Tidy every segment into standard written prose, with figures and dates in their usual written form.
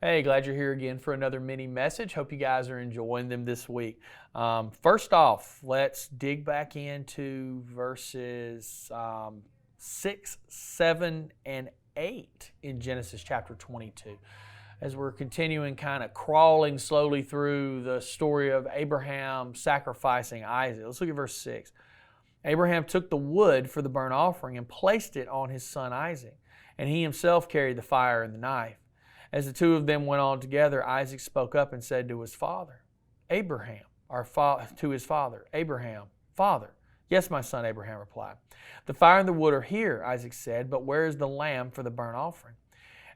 Hey, glad you're here again for another mini message. Hope you guys are enjoying them this week. First off, let's dig back into verses 6, 7, and 8 in Genesis chapter 22. As we're continuing kind of crawling slowly through the story of Abraham sacrificing Isaac. Let's look at verse 6. Abraham took the wood for the burnt offering and placed it on his son Isaac, and he himself carried the fire and the knife. As the two of them went on together, Isaac spoke up and said to his father, Abraham, to his father, Abraham, Father. Yes, my son, Abraham replied. The fire and the wood are here, Isaac said, but where is the lamb for the burnt offering?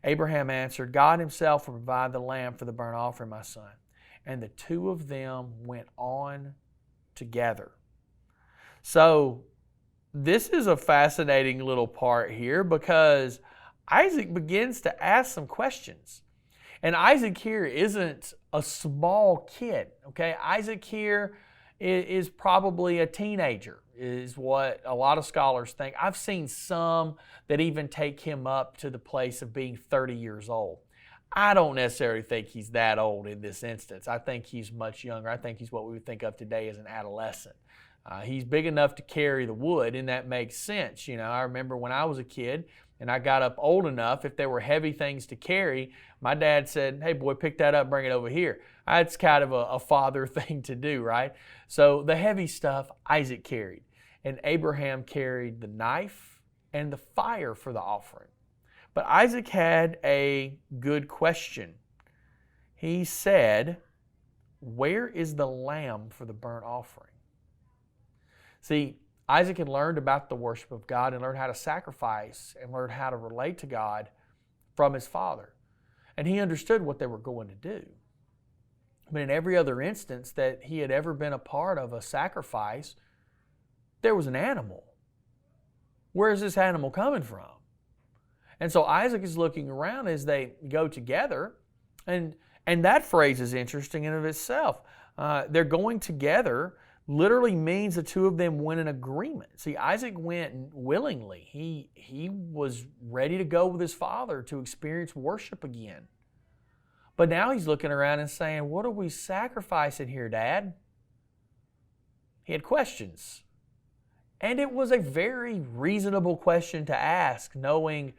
Abraham answered, God himself will provide the lamb for the burnt offering, my son. And the two of them went on together. So this is a fascinating little part here because Isaac begins to ask some questions. And Isaac here isn't a small kid, okay? Isaac here is probably a teenager, is what a lot of scholars think. I've seen some that even take him up to the place of being 30 years old. I don't necessarily think he's that old in this instance. I think he's much younger. I think he's what we would think of today as an adolescent. He's big enough to carry the wood, and that makes sense. You know, I remember when I was a kid, and I got up old enough, if there were heavy things to carry, my dad said, hey boy, pick that up, bring it over here. That's kind of a father thing to do, right? So the heavy stuff Isaac carried, and Abraham carried the knife and the fire for the offering. But Isaac had a good question. He said, where is the lamb for the burnt offering? See, Isaac had learned about the worship of God and learned how to sacrifice and learned how to relate to God from his father. And he understood what they were going to do. But in every other instance that he had ever been a part of a sacrifice, there was an animal. Where is this animal coming from? And so Isaac is looking around as they go together, and that phrase is interesting in and of itself. They're going together literally means the two of them went in agreement. See, Isaac went willingly. He was ready to go with his father to experience worship again. But now he's looking around and saying, what are we sacrificing here, Dad? He had questions. And it was a very reasonable question to ask, knowing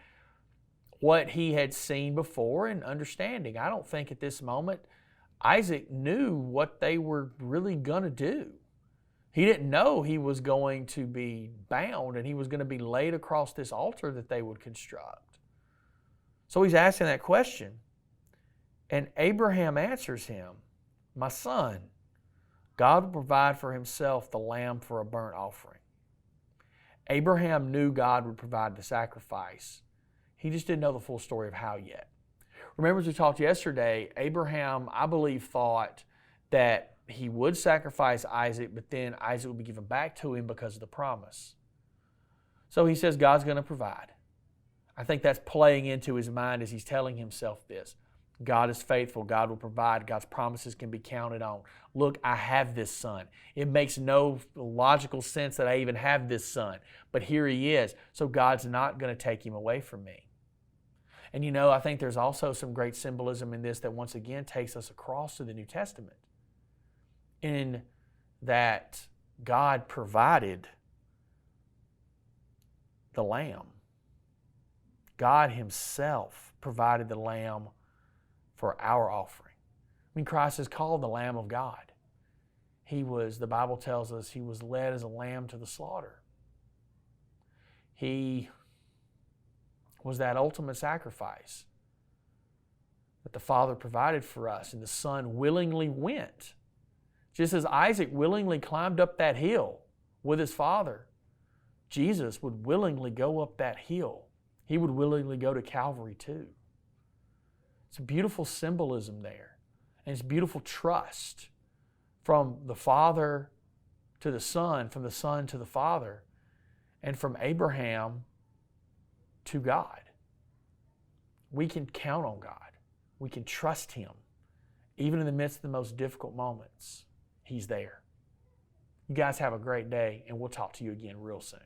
what he had seen before and understanding. I don't think at this moment Isaac knew what they were really going to do. He didn't know he was going to be bound and he was going to be laid across this altar that they would construct. So he's asking that question. And Abraham answers him, my son, God will provide for himself the lamb for a burnt offering. Abraham knew God would provide the sacrifice. He just didn't know the full story of how yet. Remember, as we talked yesterday, Abraham, I believe, thought that he would sacrifice Isaac, but then Isaac would be given back to him because of the promise. So he says God's going to provide. I think that's playing into his mind as he's telling himself this. God is faithful. God will provide. God's promises can be counted on. Look, I have this son. It makes no logical sense that I even have this son, but here he is. So God's not going to take him away from me. And you know, I think there's also some great symbolism in this that once again takes us across to the New Testament. In that God provided the lamb. God himself provided the lamb for our offering. I mean, Christ is called the Lamb of God. The Bible tells us, he was led as a lamb to the slaughter. He was that ultimate sacrifice that the Father provided for us, and the Son willingly went. Just as Isaac willingly climbed up that hill with his father, Jesus would willingly go up that hill. He would willingly go to Calvary too. It's a beautiful symbolism there. And it's beautiful trust from the Father to the Son, from the Son to the Father, and from Abraham to God. We can count on God. We can trust him. Even in the midst of the most difficult moments, he's there. You guys have a great day, and we'll talk to you again real soon.